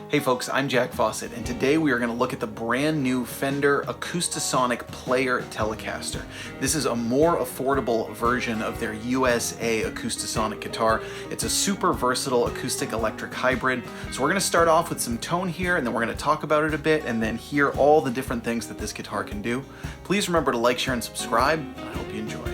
Hey folks, I'm Jack Fossett, and today we are going to look at the brand new Fender Acoustasonic Player Telecaster. This is a more affordable version of their USA Acoustasonic guitar. It's a super versatile acoustic electric hybrid. So we're going to start off with some tone here, and then we're going to talk about it a bit, and then hear all the different things that this guitar can do. Please remember to like, share, and subscribe, and I hope you enjoy.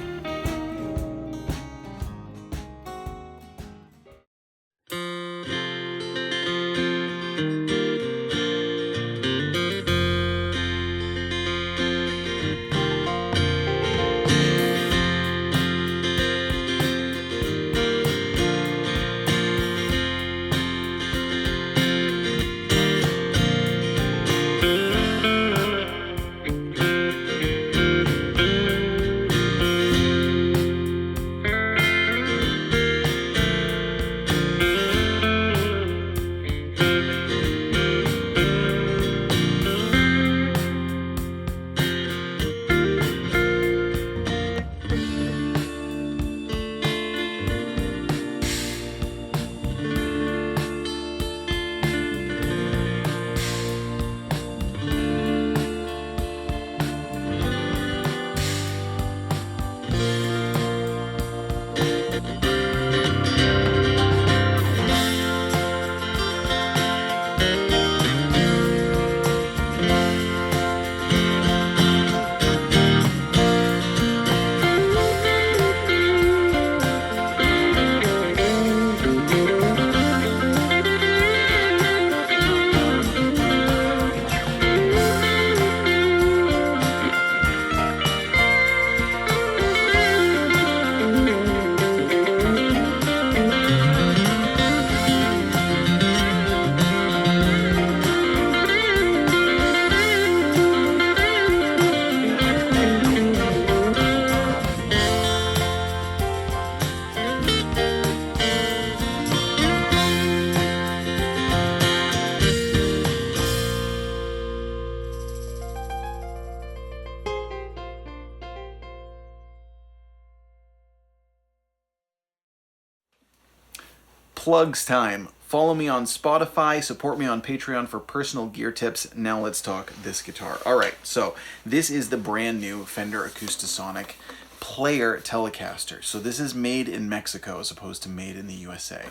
Plugs time. Follow me on Spotify, support me on Patreon for personal gear tips. Now let's talk this guitar. All right, so this is the brand new Fender Acoustasonic Player Telecaster. So this is made in Mexico as opposed to made in the USA.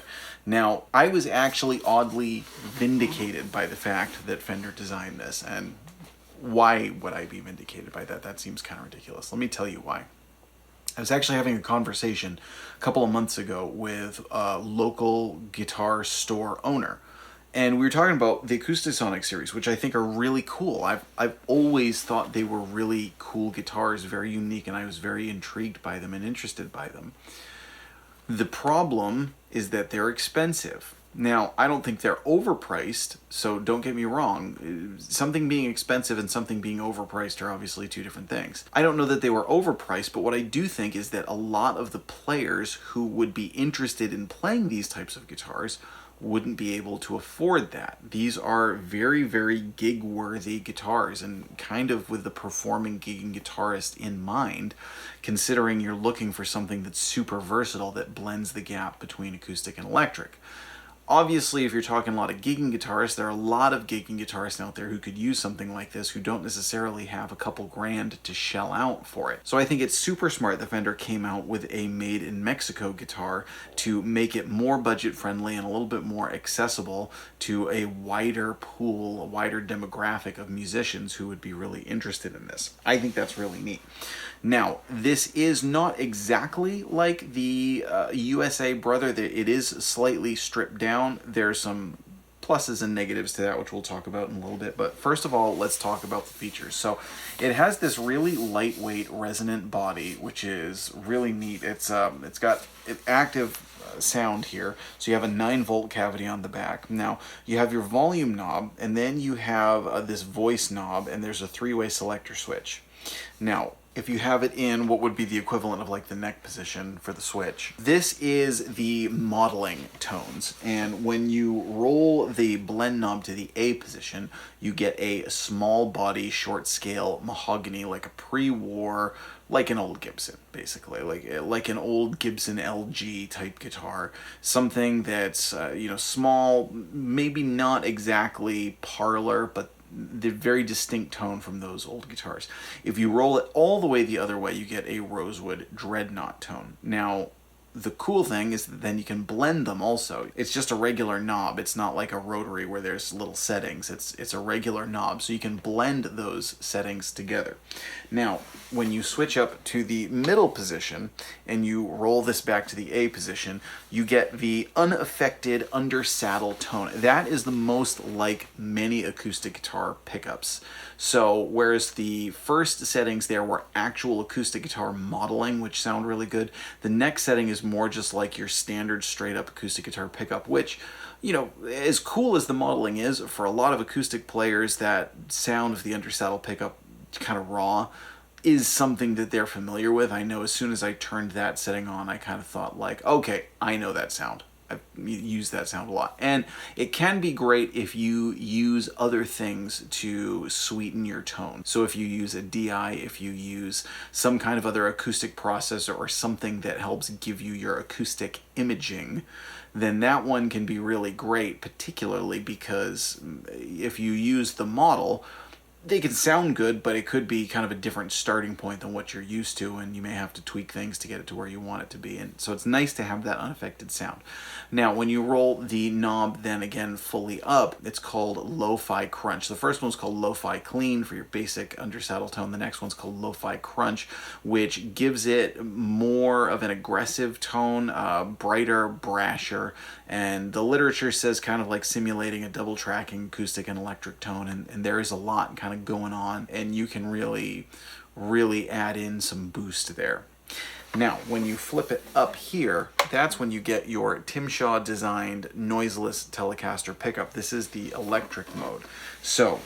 Now, I was actually oddly vindicated by the fact that Fender designed this, and why would I be vindicated by that? That seems kind of ridiculous. Let me tell you why. I was actually having a conversation a couple of months ago with a local guitar store owner, and we were talking about the Acoustasonic series, which I think are really cool. I've always thought they were really cool guitars, very unique, and I was very intrigued by them and interested by them. The problem is that they're expensive. Now, I don't think they're overpriced, so don't get me wrong. Something being expensive and something being overpriced are obviously two different things. I don't know that they were overpriced, but what I do think is that a lot of the players who would be interested in playing these types of guitars wouldn't be able to afford that. These are very, very gig-worthy guitars, and kind of with the performing gigging guitarist in mind, considering you're looking for something that's super versatile that blends the gap between acoustic and electric. Obviously, if you're talking a lot of gigging guitarists, there are a lot of gigging guitarists out there who could use something like this who don't necessarily have a couple grand to shell out for it. So I think it's super smart that Fender came out with a made in Mexico guitar to make it more budget friendly and a little bit more accessible to a wider pool, a wider demographic of musicians who would be really interested in this. I think that's really neat. Now, this is not exactly like the USA brother. It is slightly stripped down. There's some pluses and negatives to that, which we'll talk about in a little bit. But first of all, let's talk about the features. So it has this really lightweight resonant body, which is really neat. It's got an active sound here. So you have a 9-volt cavity on the back. Now you have your volume knob, and then you have this voice knob, and there's a 3-way selector switch. Now, if you have it in what would be the equivalent of like the neck position for the switch. This is the modeling tones, and when you roll the blend knob to the A position, you get a small body, short scale mahogany, like a pre-war, like an old Gibson, basically, like an old Gibson LG type guitar, something that's you know, small, maybe not exactly parlor, but the very distinct tone from those old guitars. If you roll it all the way the other way, you get a rosewood dreadnought tone. Now, the cool thing is that then you can blend them also. It's just a regular knob. It's not like a rotary where there's little settings. It's a regular knob, so you can blend those settings together. Now, when you switch up to the middle position and you roll this back to the A position, you get the unaffected under saddle tone. That is the most like many acoustic guitar pickups. So whereas the first settings there were actual acoustic guitar modeling, which sound really good, the next setting is more just like your standard straight up acoustic guitar pickup, which, you know, as cool as the modeling is, for a lot of acoustic players, that sound of the undersaddle pickup kind of raw is something that they're familiar with. I know as soon as I turned that setting on, I kind of thought like, okay, I know that sound. I've used that sound a lot. And it can be great if you use other things to sweeten your tone. So if you use a DI, if you use some kind of other acoustic processor or something that helps give you your acoustic imaging, then that one can be really great, particularly because if you use the model, they can sound good, but it could be kind of a different starting point than what you're used to, and you may have to tweak things to get it to where you want it to be. And so it's nice to have that unaffected sound. Now, when you roll the knob then again fully up, it's called Lo-Fi Crunch. The first one's called Lo-Fi Clean for your basic undersaddle tone. The next one's called Lo-Fi Crunch, which gives it more of an aggressive tone, brighter, brasher, and the literature says kind of like simulating a double tracking acoustic and electric tone, and there is a lot kind of going on, and you can really add in some boost there. Now, when you flip it up here, that's when you get your Tim Shaw designed noiseless Telecaster pickup. This is the electric mode. So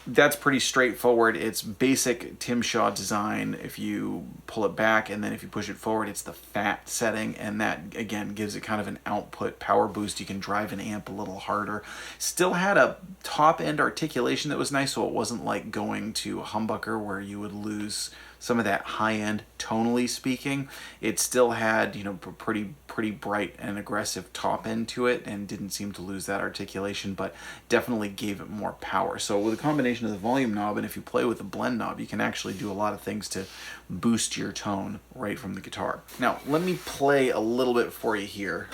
that's pretty straightforward. It's basic Tim Shaw design. If you pull it back and then if you push it forward, it's the fat setting, and that again gives it kind of an output power boost. You can drive an amp a little harder. Still had a top end articulation that was nice, so it wasn't like going to a humbucker where you would lose some of that high end tonally speaking. It still had, you know, pretty bright and aggressive top end to it, and didn't seem to lose that articulation, but definitely gave it more power. So with a combination of the volume knob, and if you play with the blend knob, you can actually do a lot of things to boost your tone right from the guitar. Now, let me play a little bit for you here.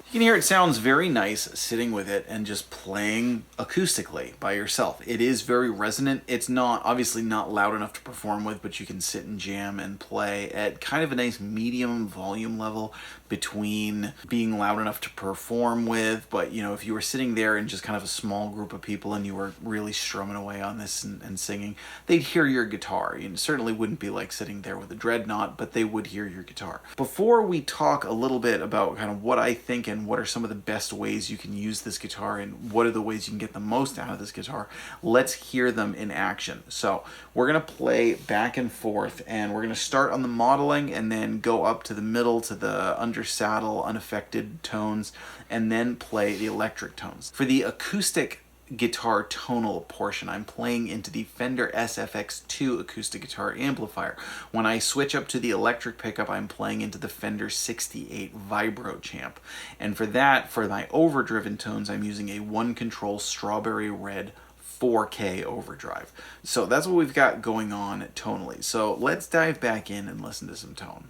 You can hear it sounds very nice sitting with it and just playing acoustically by yourself. It is very resonant. It's not, obviously not loud enough to perform with, but you can sit and jam and play at kind of a nice medium volume level between being loud enough to perform with, but you know, if you were sitting there in just kind of a small group of people and you were really strumming away on this and singing, they'd hear your guitar. You certainly wouldn't be like sitting there with a dreadnought, but they would hear your guitar. Before we talk a little bit about kind of what I think and what are some of the best ways you can use this guitar and what are the ways you can get the most out of this guitar, let's hear them in action. So we're going to play back and forth, and we're going to start on the modeling and then go up to the middle to the under saddle unaffected tones, and then play the electric tones. For the acoustic guitar tonal portion, I'm playing into the Fender SFX2 acoustic guitar amplifier. When I switch up to the electric pickup, I'm playing into the Fender 68 Vibro Champ. And for that, for my overdriven tones, I'm using a one control strawberry red 4K overdrive. So that's what we've got going on tonally. So let's dive back in and listen to some tone.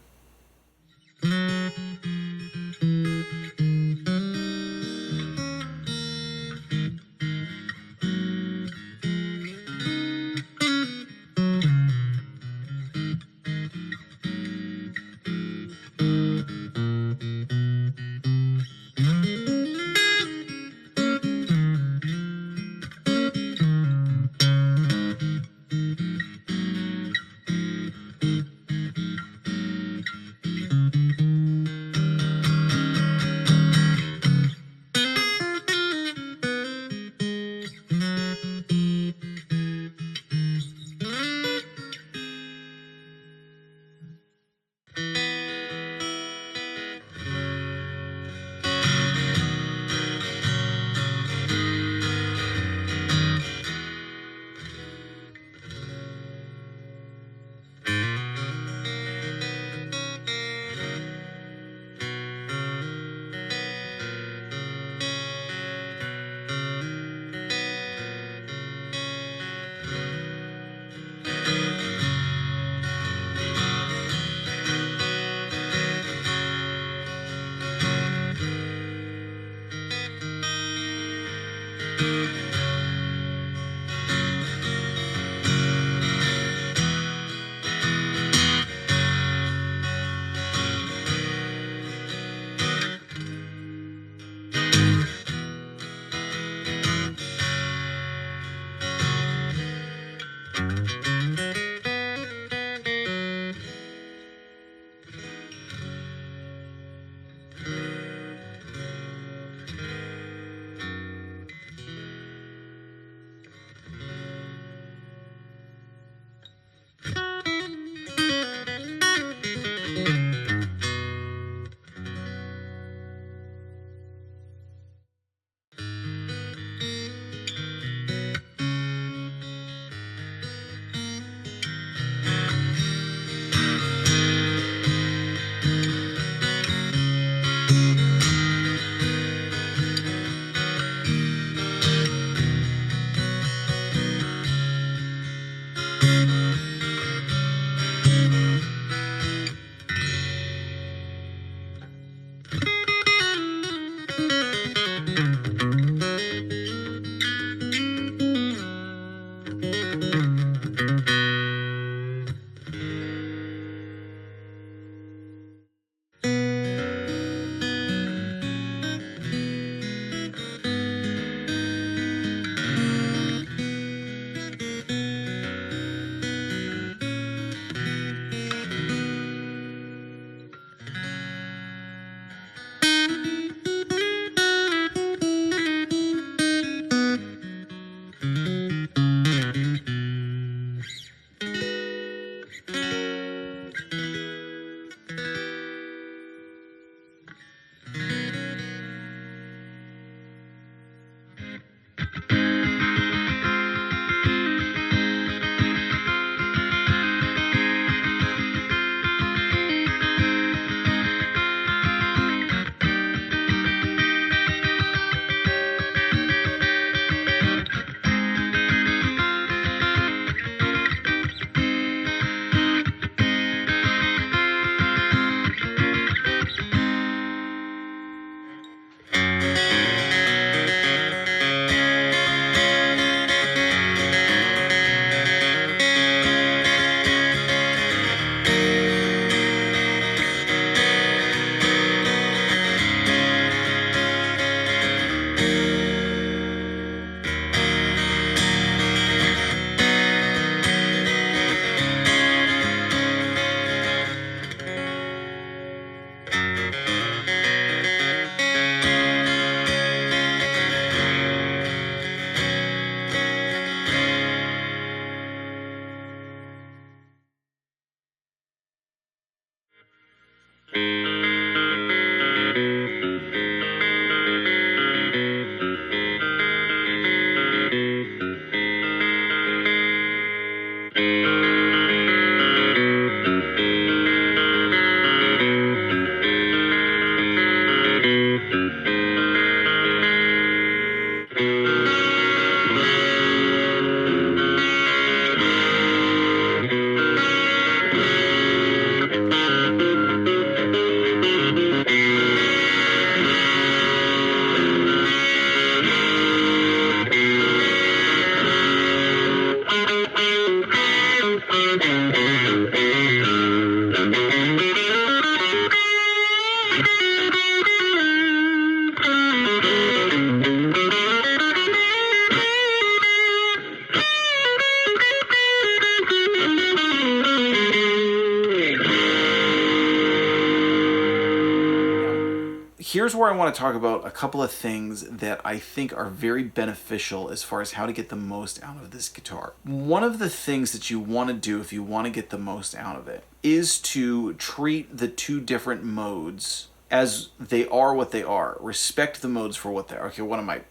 Here's where I want to talk about a couple of things that I think are very beneficial as far as how to get the most out of this guitar. One of the things that you want to do if you want to get the most out of it is to treat the two different modes as they are what they are. Respect the modes for what they are. Okay, what am I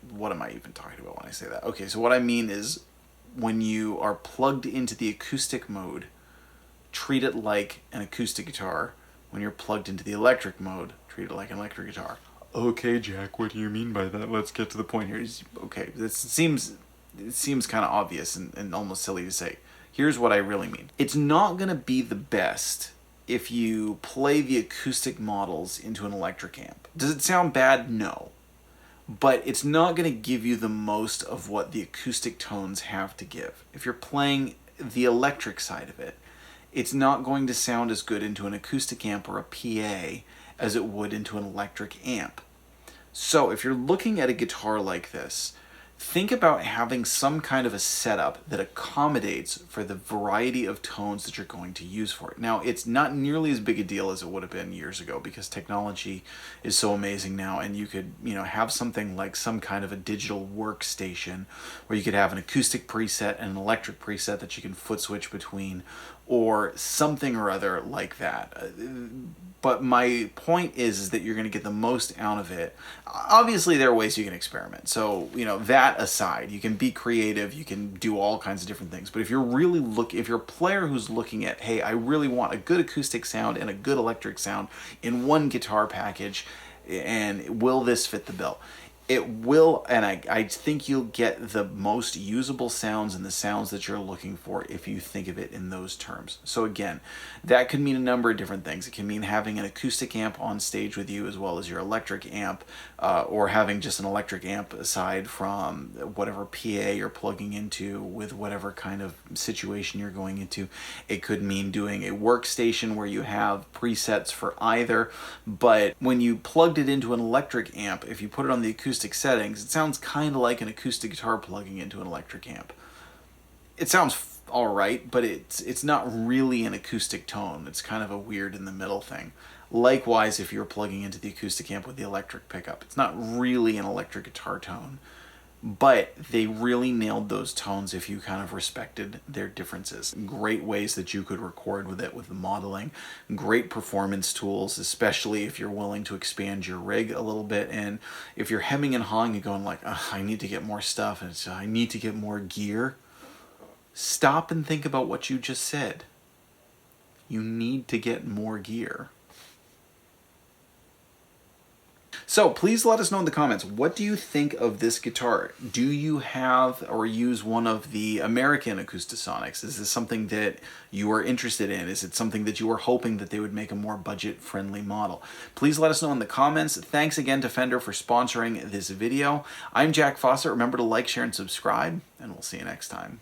even talking about when I say that? Okay, so what I mean is when you are plugged into the acoustic mode, treat it like an acoustic guitar. When you're plugged into the electric mode, treat it like an electric guitar. Okay, Jack, what do you mean by that? Let's get to the point here. Okay, it seems kind of obvious and almost silly to say. Here's what I really mean. It's not going to be the best if you play the acoustic models into an electric amp. Does it sound bad? No. But it's not going to give you the most of what the acoustic tones have to give. If you're playing the electric side of it, it's not going to sound as good into an acoustic amp or a PA as it would into an electric amp. So if you're looking at a guitar like this, think about having some kind of a setup that accommodates for the variety of tones that you're going to use for it. Now, it's not nearly as big a deal as it would have been years ago because technology is so amazing now, and you could, have something like some kind of a digital workstation where you could have an acoustic preset and an electric preset that you can foot switch between, or something or other like that. But my point is that you're going to get the most out of it. Obviously, there are ways you can experiment. So, that aside, you can be creative, you can do all kinds of different things. But if you're if you're a player who's looking at, hey, I really want a good acoustic sound and a good electric sound in one guitar package, and will this fit the bill? It will, and I think you'll get the most usable sounds and the sounds that you're looking for if you think of it in those terms. So again, that could mean a number of different things. It can mean having an acoustic amp on stage with you as well as your electric amp, or having just an electric amp aside from whatever PA you're plugging into with whatever kind of situation you're going into. It could mean doing a workstation where you have presets for either, but when you plugged it into an electric amp, if you put it on the acoustic settings, it sounds kind of like an acoustic guitar plugging into an electric amp. It sounds all right, but it's not really an acoustic tone. It's kind of a weird in the middle thing. Likewise, if you're plugging into the acoustic amp with the electric pickup, it's not really an electric guitar tone. But they really nailed those tones if you kind of respected their differences. Great ways that you could record with it with the modeling. Great performance tools, especially if you're willing to expand your rig a little bit. And if you're hemming and hawing and going like, I need to get more stuff and I need to get more gear, stop and think about what you just said. You need to get more gear. So please let us know in the comments, what do you think of this guitar? Do you have or use one of the American Acoustasonics? Is this something that you are interested in? Is it something that you were hoping that they would make a more budget-friendly model? Please let us know in the comments. Thanks again to Fender for sponsoring this video. I'm Jack Fossett. Remember to like, share, and subscribe, and we'll see you next time.